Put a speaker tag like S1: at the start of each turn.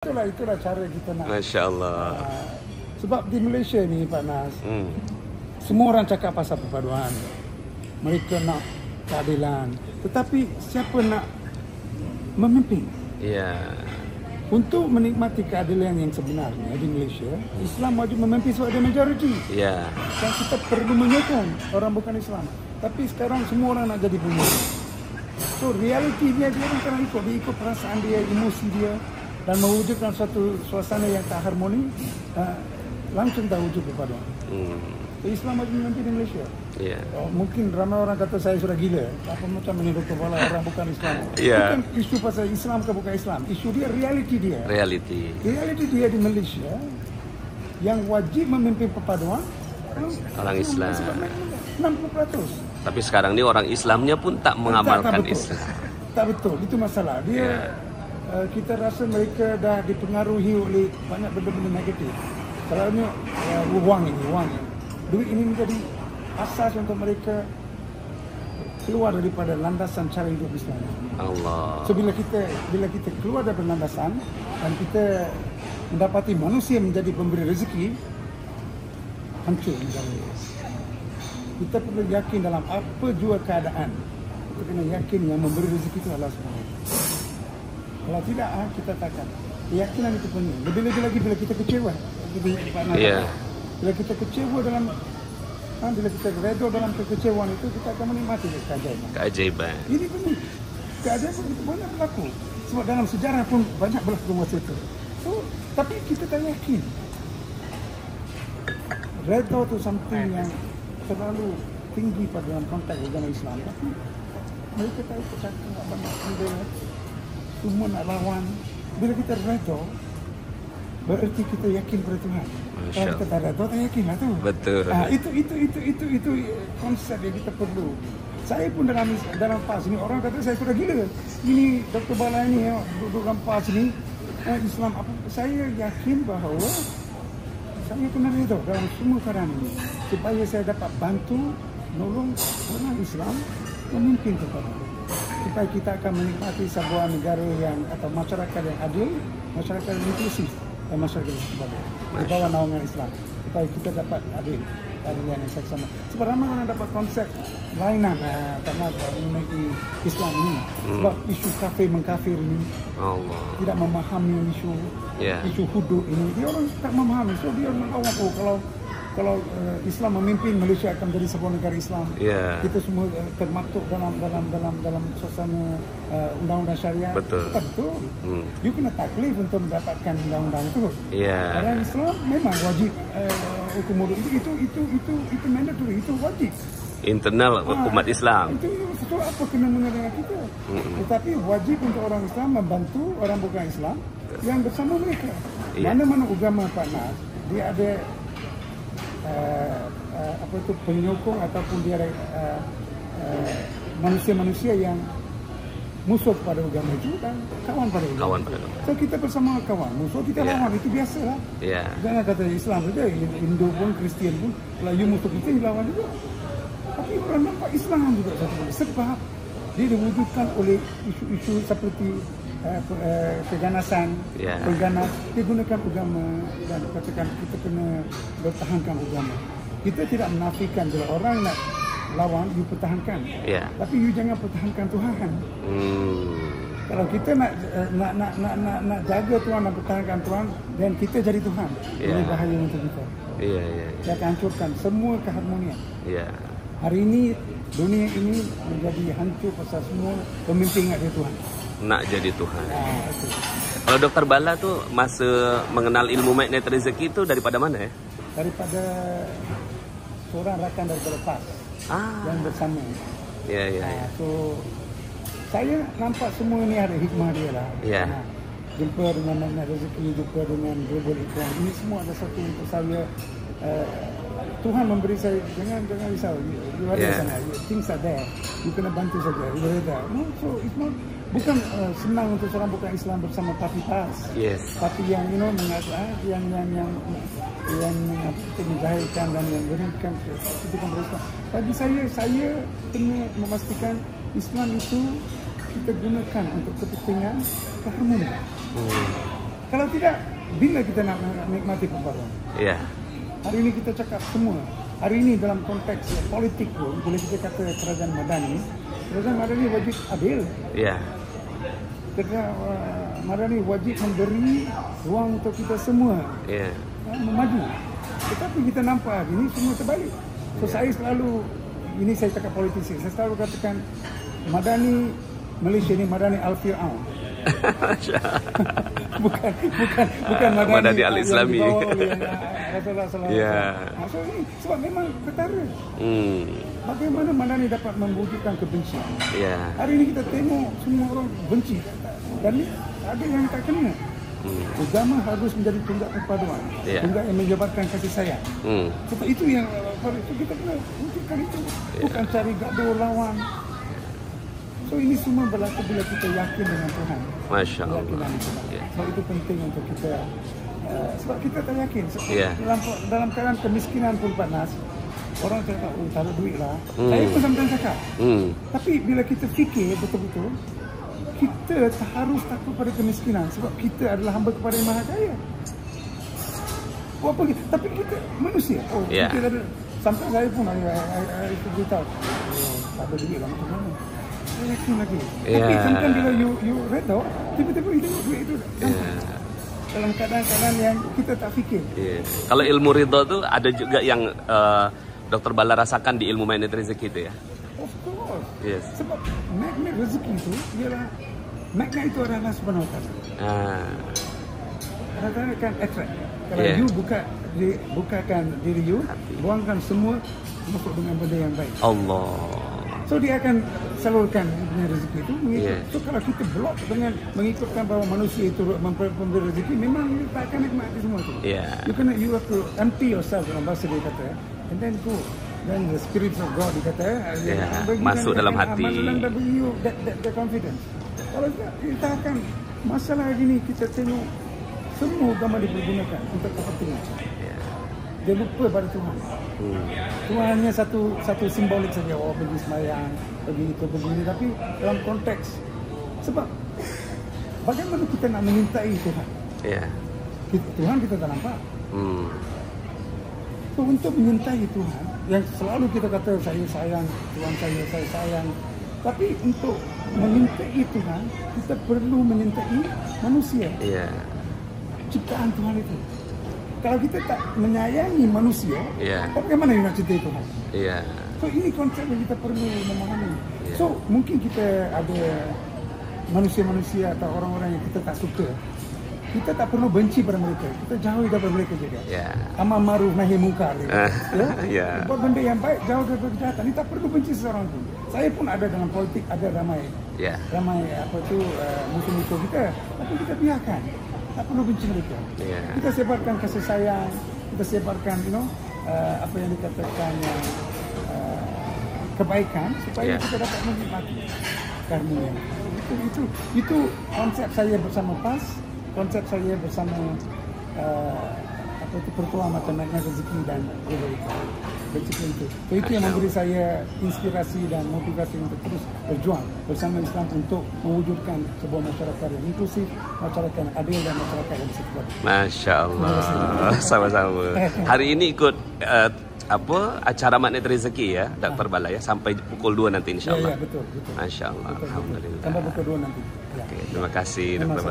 S1: Itulah cara kita nak.
S2: Masya Allah.
S1: Sebab di Malaysia ni Pak Nas, semua orang cakap pasal perpaduan. Mereka nak keadilan. Tetapi siapa nak memimpin?
S2: Ya.
S1: Untuk menikmati keadilan yang sebenarnya di Malaysia, Islam wajib memimpin sebab dia majoriti.
S2: Ya.
S1: Dan kita perlu menyokong orang bukan Islam. Tapi sekarang semua orang nak jadi pemimpin. So realiti dia orang kena ikut perasaan dia, emosi dia, dan mewujudkan suatu suasana yang tak harmoni, langsung tak wujud perpaduan. Islam wajib memimpin di Malaysia.
S2: Yeah.
S1: Mungkin ramai orang kata saya sudah gila. Apa macam ini Dr. Bala orang bukan Islam.
S2: Yeah.
S1: Bukan isu pasal Islam ke bukan Islam. Isu dia, realiti dia. Realiti dia di Malaysia yang wajib memimpin perpaduan
S2: orang Islam.
S1: 60%.
S2: Tapi sekarang ini orang Islamnya pun tak mengamalkan Islam.
S1: Tak betul, itu masalah. Dia kita rasa mereka dah dipengaruhi oleh banyak benda-benda negatif. Selalunya wang ini. Duit ini menjadi asas untuk mereka keluar daripada landasan cara hidup Islam.
S2: Allah.
S1: So bila kita keluar dari landasan dan kita mendapati manusia menjadi pemberi rezeki, hancur negara. Kita perlu yakin dalam apa jua keadaan. Kita kena yakin yang memberi rezeki itu Allah SWT. Kalau tidak, kita takkan. Keyakinan itu penting. Lebih-lebih lagi bila kita kecewa. Bila kita kecewa bila kita redha dalam kekecewaan itu, kita akan menikmati keajaiban. Ini penting. Keajaiban itu banyak berlaku. Sebab dalam sejarah pun banyak berlaku masa itu. So, tapi kita tak yakin. Redha itu something yang terlalu tinggi pada dalam konteks agama Islam. Tapi mereka tak ikut cakap banyak benda. Semua nak lawan. Bila kita redha, berarti kita yakin pada Tuhan. Kalau kita tak redha, tak yakin lah tu.
S2: Betul.
S1: Itu konsep yang kita perlu. Saya pun dalam PAS ni, orang kata saya sudah gila. Ini Dr. Bala ni duduk dalam PAS ni, Islam apa? Saya yakin bahawa saya kena redha dalam semua keadaan ini supaya saya dapat bantu menolong orang Islam memimpin kepada supaya kita akan menikmati sebuah negara yang atau masyarakat yang adil, masyarakat yang inklusif dan masyarakat yang sebagainya di bawah naungan Islam supaya kita dapat adil keadilan yang sama. Sebab ramai orang dapat konsep lainan mengenai Islam ini. Sebab isu kafir mengkafir ini, tidak memahami isu hudud ini, dia orang tak memahami. So dia mengawal kalau Islam memimpin, Malaysia akan menjadi sebuah negara Islam. Kita semua termaktub dalam suasana undang-undang syariah.
S2: Betul.
S1: You kena taklif untuk mendapatkan undang-undang itu. Orang Islam memang wajib hukum hudud itu mandatory, itu wajib. Internal
S2: umat Islam.
S1: Itu apa kena mengenai kita. Tetapi wajib untuk orang Islam membantu orang bukan Islam yang bersama mereka. Mana-mana agama Pak Nas, dia ada penyokong ataupun dia ada manusia-manusia yang musuh pada agama itu dan kawan pada agama. So kita bersama kawan, musuh kita lawan, itu biasalah. Jangan kata Islam saja, Hindu pun, Kristian pun, kalau you musuh kita, you lawan juga. Tapi orang nampak Islam juga sebab dia diwujudkan oleh isu-isu seperti keganasan, perganas, dia gunakan agama dan katakan kita kena bertahankan agama. Kita tidak menafikan bila orang nak lawan, you pertahankan. Tapi you jangan pertahankan Tuhan. Kalau kita nak jaga Tuhan dan pertahankan Tuhan, dan kita jadi Tuhan, ini bahaya untuk kita. Dia akan hancurkan semua keharmonian. Hari ini dunia ini menjadi hancur pasal semua pemimpin nak jadi Tuhan.
S2: Nak jadi Tuhan. Kalau Dr. Bala tuh masa mengenal ilmu magnet rezeki itu daripada mana ya?
S1: Daripada seorang rakan daripada PAS yang bersama. So saya nampak semua ini ada hikmah dia lah. Jumpa dengan magnet rezeki, jumpa dengan global economy, ini semua ada satu untuk saya. Tuhan memberi saya, jangan risau. You ada sana, things are there. You kena bantu saja. So it's not, bukan senang untuk seorang bukan Islam bersama parti PAS. Tapi yang yang menjahilkan dan yang berikan kehidupan berislam. Bagi saya kena memastikan Islam itu kita gunakan untuk kepentingan keharmonian. Kalau tidak, bila kita nak nikmati perpaduan?
S2: Iya.
S1: Hari ini kita cakap semua. Hari ini dalam konteks politik pun, bila kita kata kerajaan madani wajib adil.
S2: Iya.
S1: Kerajaan madani wajib memberi ruang untuk kita semua
S2: Iya.
S1: memaju. Tetapi kita nampak hari ini semua terbalik. So saya selalu, ini saya cakap politisi, saya selalu katakan madani Malaysia ni madani Al-Fir'aun. bukan
S2: Madani Al-Islami.
S1: Yang dibawa oleh Rasulullah SAW.
S2: Ya.
S1: So ini sebab memang ketara. Bagaimana madani dapat mewujudkan kebencian?
S2: Iya.
S1: Hari ini kita tengok semua orang benci dan ni ada yang tak kena. Agama harus menjadi tunggak perpaduan, tunggak yang menjabarkan kasih sayang. Sebab itu yang itu kita kena wujudkan itu, bukan cari gaduh lawan. So ini semua berlaku bila kita yakin dengan Tuhan.
S2: Masya Allah.
S1: Keyakinan itu. So itu penting untuk kita, sebab kita tak yakin. Dalam keadaan kemiskinan pun panas, orang cakap, oh taruh duit lah. Saya pun sampai cakap. Tapi bila kita fikir betul-betul, kita harus takut pada kemiskinan sebab kita adalah hamba kepada Yang Maha Kaya. Apa kita? Tapi kita manusia. Kita ada, sampai saya pun saya beritahu, tak ada duit lah macam mana. Saya yakin lagi. Tapi sampai bila you read tau, tiba-tiba you tengok duit itu dalam keadaan-keadaan yang kita tak fikir.
S2: Kalau ilmu ridho tu ada juga yang Dr. Bala rasakan di ilmu magnet rezeki itu ya?
S1: Of course.
S2: Yes.
S1: Sebab magnet rezeki itu ialah, magnet itu adalah Subhanahu Wa Taala. Kadang-kadang kan attract. Kalau you bukakan diri you, buangkan semua, masuk dengan benda yang baik.
S2: Allah.
S1: So dia akan salurkan rezeki itu. So kalau kita blok dengan mengikutkan bahawa manusia itu memberi rezeki, memang you tak akan nikmati semua itu. You have to empty yourself, dalam bahasa dia kata, and then go. Then the spirit of God dikata,
S2: masuk dalam hati.
S1: Masuk dalam bagi you that confidence. Kalau tidak, kita akan masalah gini, kita tengok semua agama dipergunakan untuk kepentingan. Dia lupa pada Tuhan. Tuhan hanya satu simbolik saja. Pergi sembahyang, pergi itu, begini. Tapi dalam konteks, sebab bagaimana kita nak menyintai Tuhan? Tuhan kita tak nampak. So, untuk menyintai Tuhan, yang selalu kita kata saya sayang Tuhan, saya sayang. Tapi untuk menyintai Tuhan, kita perlu menyintai manusia. Ciptaan Tuhan itu. Kalau kita tak menyayangi manusia, bagaimana nak cintai Tuhan? So ini konsep yang kita perlu memahami. So mungkin kita ada manusia-manusia atau orang-orang yang kita tak suka. Kita tak perlu benci pada mereka. Kita jauhi daripada mereka juga. Amar ma'ruf nahi munkar. Buat benda yang baik, jauh daripada kejahatan. Kita tak perlu benci seseorang pun. Saya pun ada dalam politik, ada ramai musuh-musuh kita. Tapi kita biarkan. Tak perlu benci mereka. Kita sebarkan kasih sayang, kita sebarkan apa yang dikatakan kebaikan supaya kita dapat menikmati karunia. Itu konsep saya bersama PAS, konsep saya bersama Pertua Mata Magnet Rezeki dan Rezeki itu. So, itu yang memberi saya inspirasi dan motivasi untuk terus berjuang bersama Islam untuk mewujudkan sebuah masyarakat yang inklusif, masyarakat yang adil dan masyarakat yang sekular.
S2: Masya Allah. Sama-sama. Hari ini ikut acara Magnet Rezeki ya, Dr. Bala ya, sampai pukul 2 nanti insya Allah.
S1: Betul.
S2: Masya Allah. Alhamdulillah.
S1: Sampai pukul 2 nanti.
S2: Terima kasih Dr. Bala.